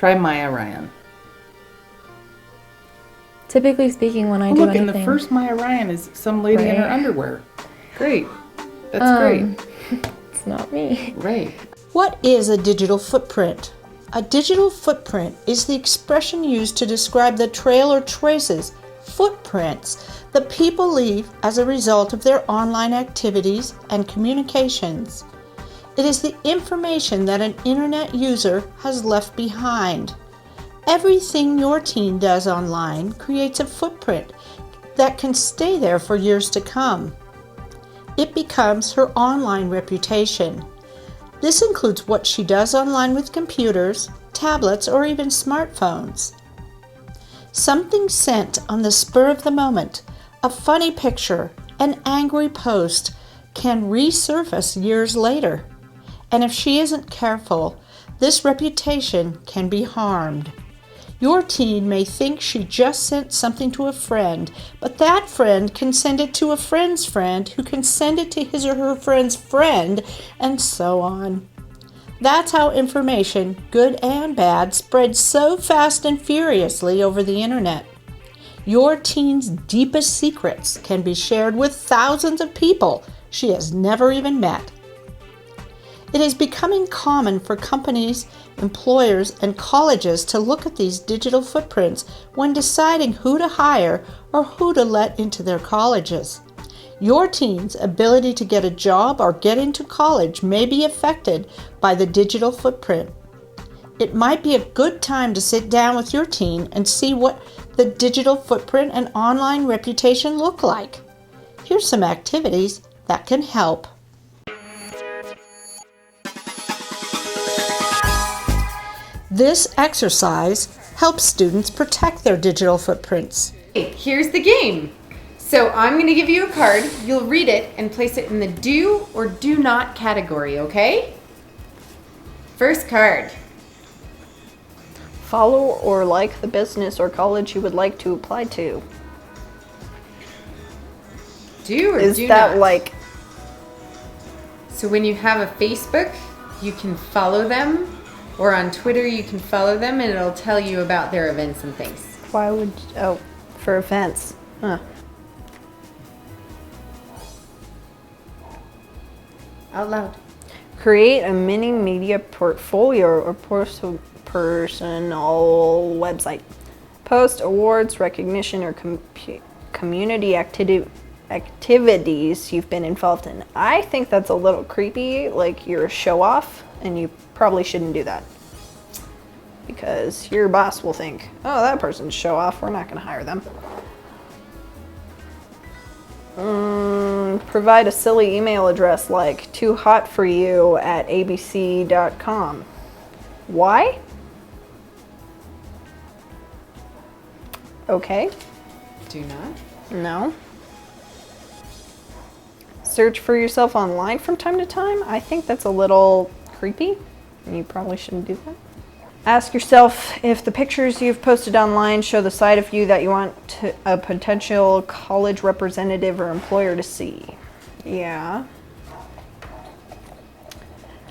Try Maya Ryan. Typically speaking, when I do Look, anything... and the first Maya Ryan is some lady in her underwear. Great. That's great. It's not me. Right. What is a digital footprint? A digital footprint is the expression used to describe the trail or traces, footprints, that people leave as a result of their online activities and communications. It is the information that an internet user has left behind. Everything your teen does online creates a footprint that can stay there for years to come. It becomes her online reputation. This includes what she does online with computers, tablets, or even smartphones. Something sent on the spur of the moment, a funny picture, an angry post, can resurface years later. And if she isn't careful, this reputation can be harmed. Your teen may think she just sent something to a friend, but that friend can send it to a friend's friend who can send it to his or her friend's friend, and so on. That's how information, good and bad, spreads so fast and furiously over the internet. Your teen's deepest secrets can be shared with thousands of people she has never even met. It is becoming common for companies, employers, and colleges to look at these digital footprints when deciding who to hire or who to let into their colleges. Your teen's ability to get a job or get into college may be affected by the digital footprint. It might be a good time to sit down with your teen and see what the digital footprint and online reputation look like. Here's some activities that can help. This exercise helps students protect their digital footprints. Here's the game. So I'm going to give you a card. You'll read it and place it in the do or do not category, okay? First card. Follow or like the business or college you would like to apply to. Do or Is do that not? like... So when you have a Facebook, you can follow them, or on Twitter you can follow them and it'll tell you about their events and things. Why would... Oh, for events. Huh. Out loud. Create a mini media portfolio or personal website. Post awards, recognition, or community activities you've been involved in. I think that's a little creepy, like you're a show off, and you probably shouldn't do that. Because your boss will think, oh, that person's show off, we're not going to hire them. Provide a silly email address like toohotforyou@abc.com. Why? Okay. Do not. No. Search for yourself online from time to time. I think that's a little creepy. You probably shouldn't do that. Ask yourself if the pictures you've posted online show the side of you that you want a potential college representative or employer to see. Yeah.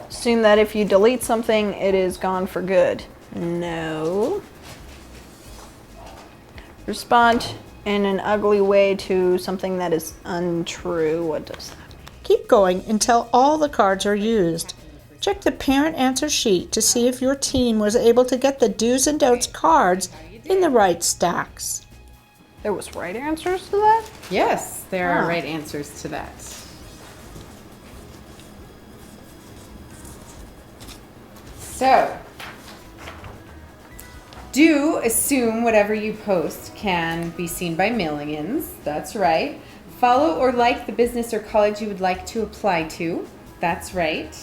Assume that if you delete something, it is gone for good. No. Respond in an ugly way to something that is untrue. What does that mean? Keep going until all the cards are used. Check the parent answer sheet to see if your teen was able to get the do's and don'ts cards in the right stacks. There was right answers to that? Yes, there are Ah. right answers to that. So, do assume whatever you post can be seen by millions. That's right. Follow or like the business or college you would like to apply to. That's right.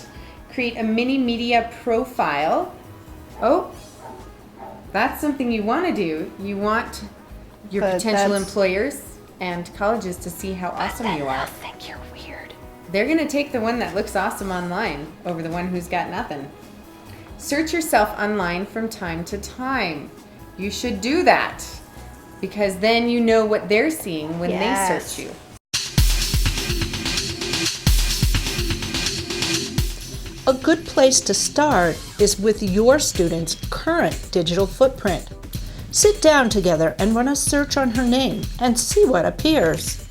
Create a mini media profile. Oh, that's something you want to do. You want your But potential that's- employers and colleges to see how awesome you are. I think you're weird. They're going to take the one that looks awesome online over the one who's got nothing. Search yourself online from time to time. You should do that because then you know what they're seeing when they search you. A good place to start is with your student's current digital footprint. Sit down together and run a search on her name and see what appears.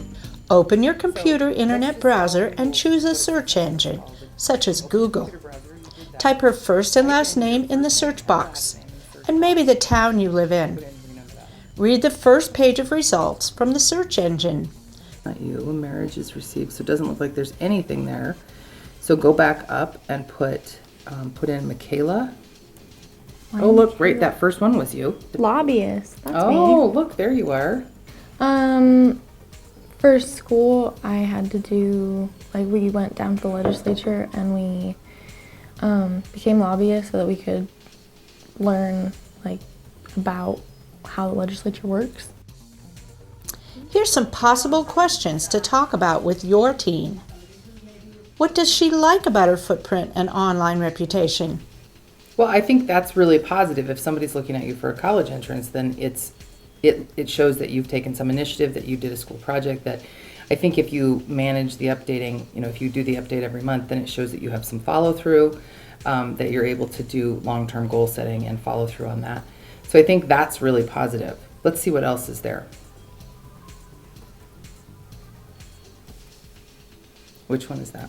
Open your computer internet browser and choose a search engine, such as Google. Type her first and last name in the search box, and maybe the town you live in. Read the first page of results from the search engine. Not you. Marriage is received, so it doesn't look like there's anything there. So go back up and put in Michaela. Oh, look, great. That first one was you. Lobbyist. That's Oh, look, there you are. me. For school, I had to do, like, we went down to the legislature and we became lobbyists so that we could learn, like, about how the legislature works. Here's some possible questions to talk about with your teen. What does she like about her footprint and online reputation? Well, I think that's really positive. If somebody's looking at you for a college entrance, then it shows that you've taken some initiative, that you did a school project. That I think if you manage the updating, if you do the update every month, then it shows that you have some follow through, that you're able to do long-term goal setting and follow through on that. So I think that's really positive. Let's see what else is there. Which one is that?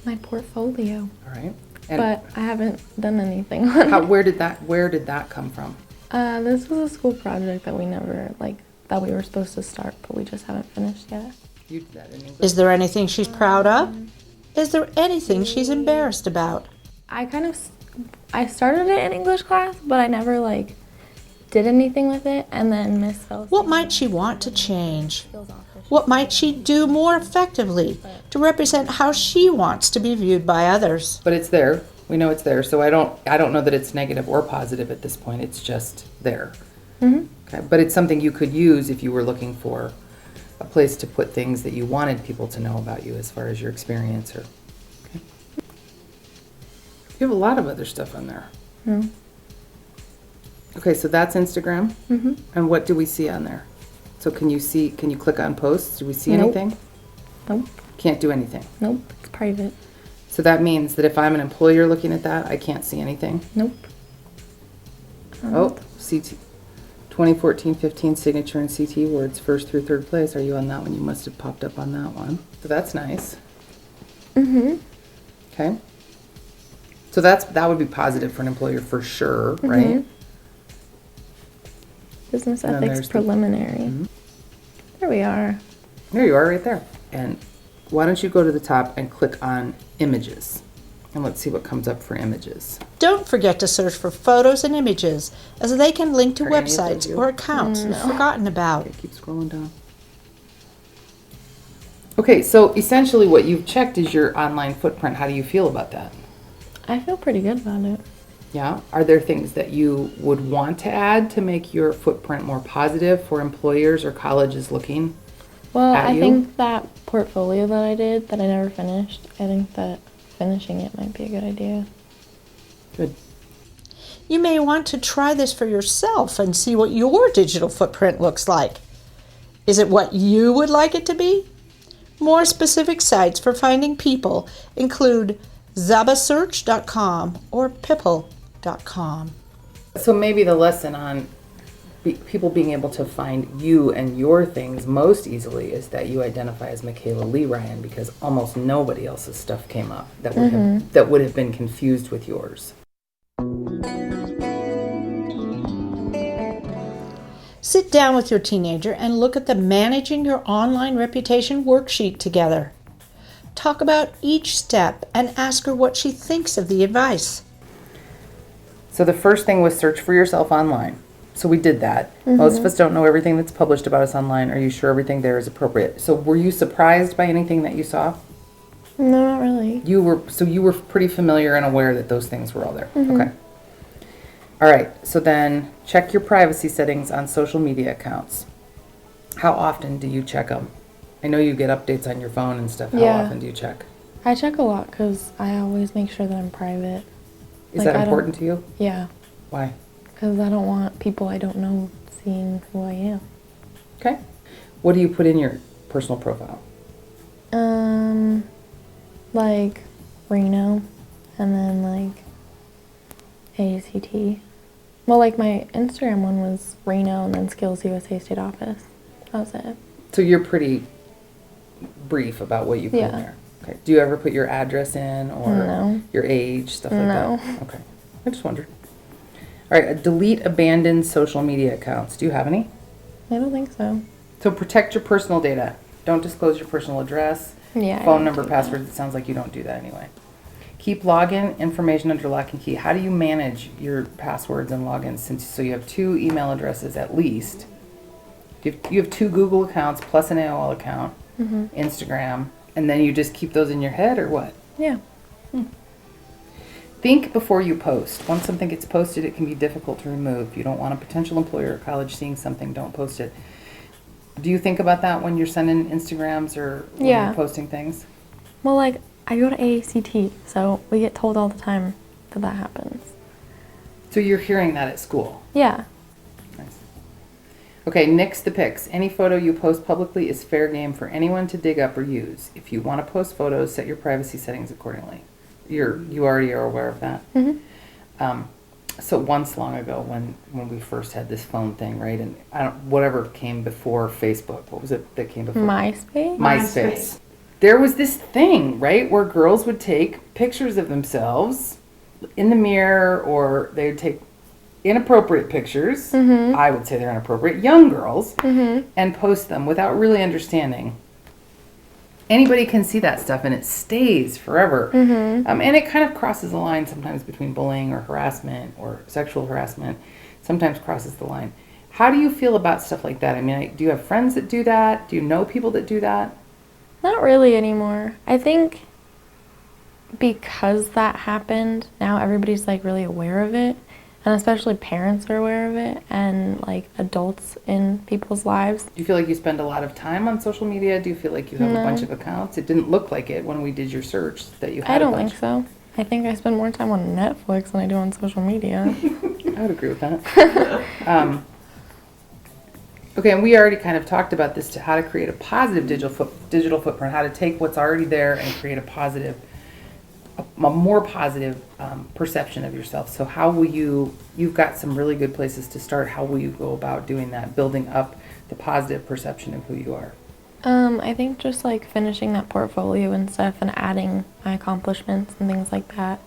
My portfolio. All right. And But I haven't done anything on it. where did that come from? This was a school project that we never, that we were supposed to start, but we just haven't finished yet. You did that in English. Is there anything she's proud of? Is there anything she's embarrassed about? I started it in English class, but I never, did anything with it, and then Miss Felsen. What might she want to change? What might she do more effectively to represent how she wants to be viewed by others? But it's there. We know it's there. So I don't know that it's negative or positive at this point. It's just there. Mm-hmm. Okay. But it's something you could use if you were looking for a place to put things that you wanted people to know about you as far as your experience. Okay. You have a lot of other stuff on there. Mm-hmm. Okay, so that's Instagram. Mm-hmm. And what do we see on there? So can you click on posts? Do we see Nope. anything? Nope. Can't do anything. Nope. It's private. So that means that if I'm an employer looking at that, I can't see anything. Nope. Oh, CT 2014-15 signature and CT words, first through third place. Are you on that one? You must have popped up on that one. So that's nice. Mm-hmm. Okay. So that would be positive for an employer for sure, right? Business And then ethics there's the- preliminary. Mhm. There we are. There you are right there. And why don't you go to the top and click on images? And let's see what comes up for images. Don't forget to search for photos and images, as they can link to Are any of those websites you? or accounts you've forgotten about. Okay, keep scrolling down. Okay, so essentially what you've checked is your online footprint. How do you feel about that? I feel pretty good about it. Yeah. Are there things that you would want to add to make your footprint more positive for employers or colleges looking? Well, At I you? think that portfolio that I did that I never finished, I think that finishing it might be a good idea. Good. You may want to try this for yourself and see what your digital footprint looks like. Is it what you would like it to be? More specific sites for finding people include zabasearch.com or pipple.com. So maybe the lesson on people being able to find you and your things most easily is that you identify as Michaela Lee Ryan, because almost nobody else's stuff came up that would have been confused with yours. Sit down with your teenager and look at the Managing Your Online Reputation worksheet together. Talk about each step and ask her what she thinks of the advice. So the first thing was search for yourself online. So we did that. Most of us don't know everything that's published about us online. Are you sure everything there is appropriate? So were you surprised by anything that you saw? No, not really. You were pretty familiar and aware that those things were all there. Okay. All right. So then check your privacy settings on social media accounts. How often do you check them? I know you get updates on your phone and stuff. How Yeah. often do you check? I check a lot because I always make sure that I'm private. Is Like, that I don't- important to you? Yeah, Why? because I don't want people I don't know seeing who I am. Okay. What do you put in your personal profile? Like Reno, and then like ACT. Well, like my Instagram one was Reno and then Skills USA State Office. That was it. So you're pretty brief about what you put in Yeah. there. Okay. Do you ever put your address in or No. your age, stuff like No. that? Okay. I just wondered. All right. Delete abandoned social media accounts. Do you have any? I don't think so. So protect your personal data. Don't disclose your personal address, Yeah. I phone don't number, do that. passwords. It sounds like you don't do that anyway. Keep login information under lock and key. How do you manage your passwords and logins? So you have 2 email addresses at least. You have 2 Google accounts plus an AOL account, Instagram, and then you just keep those in your head or what? Yeah. Think before you post. Once something gets posted, it can be difficult to remove. You don't want a potential employer or college seeing something, don't post it. Do you think about that when you're sending Instagrams or when Yeah. you're posting things? Well, like I go to ACT, so we get told all the time that that happens. So you're hearing that at school. Yeah. Nice. Okay, nix the pics. Any photo you post publicly is fair game for anyone to dig up or use. If you want to post photos, set your privacy settings accordingly. You already are aware of that. So once long ago, when we first had this phone thing, right, and whatever came before Facebook. What was it that came before? MySpace? MySpace. There was this thing, right, where girls would take pictures of themselves in the mirror, or they would take inappropriate pictures. I would say they're inappropriate, young girls, and post them without really understanding. Anybody can see that stuff, and it stays forever. And it kind of crosses the line sometimes between bullying or harassment or sexual harassment. Sometimes crosses the line. How do you feel about stuff like that? I mean, do you have friends that do that? Do you know people that do that? Not really anymore. I think because that happened, now everybody's like really aware of it, and especially parents are aware of it, and like adults in people's lives. Do you feel like you spend a lot of time on social media? Do you feel like you have a bunch of accounts? It didn't look like it when we did your search that you had I don't a bunch. think so. I think I spend more time on Netflix than I do on social media. I would agree with that. Okay, and we already kind of talked about this, to how to create a positive digital footprint, how to take what's already there and create a more positive perception of yourself. So how will you've got some really good places to start. How will you go about doing that, building up the positive perception of who you are? I think just like finishing that portfolio and stuff and adding my accomplishments and things like that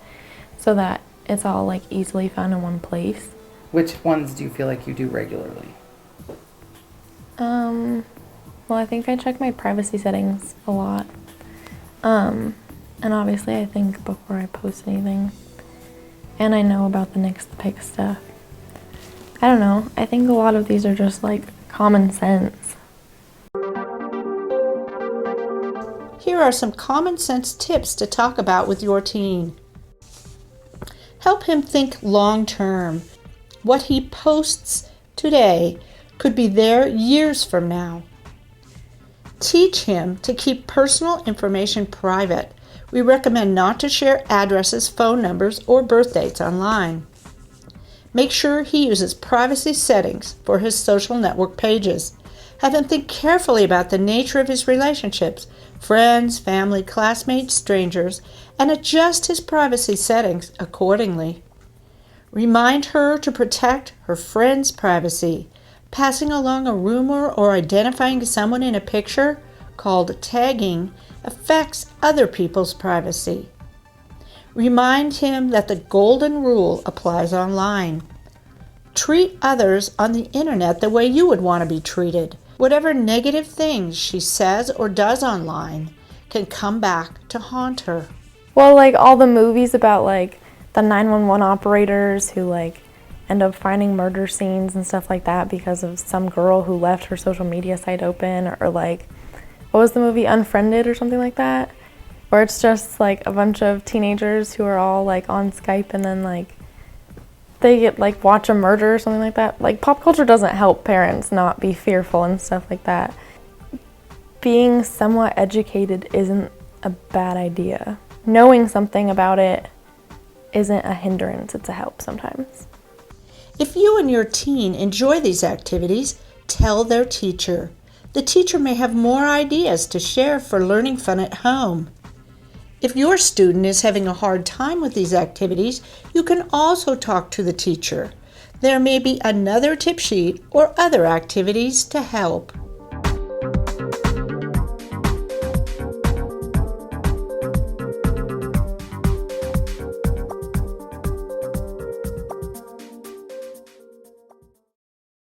so that it's all like easily found in one place. Which ones do you feel like you do regularly? Well, I think I check my privacy settings a lot. And obviously I think before I post anything. And I know about the nix the pic stuff. I don't know. I think a lot of these are just like common sense. Here are some common sense tips to talk about with your teen. Help him think long term. What he posts today could be there years from now. Teach him to keep personal information private. We recommend not to share addresses, phone numbers, or birth dates online. Make sure he uses privacy settings for his social network pages. Have him think carefully about the nature of his relationships, friends, family, classmates, strangers, and adjust his privacy settings accordingly. Remind her to protect her friend's privacy. Passing along a rumor or identifying someone in a picture, called tagging, affects other people's privacy. Remind him that the golden rule applies online. Treat others on the internet the way you would want to be treated. Whatever negative things she says or does online can come back to haunt her. Well, like all the movies about like the 911 operators who like end up finding murder scenes and stuff like that because of some girl who left her social media site open, or like, what was the movie, Unfriended or something like that? Where it's just like a bunch of teenagers who are all like on Skype and then like they get like watch a murder or something like that. Like pop culture doesn't help parents not be fearful and stuff like that. Being somewhat educated isn't a bad idea. Knowing something about it isn't a hindrance, it's a help sometimes. If you and your teen enjoy these activities, tell their teacher. The teacher may have more ideas to share for learning fun at home. If your student is having a hard time with these activities, you can also talk to the teacher. There may be another tip sheet or other activities to help.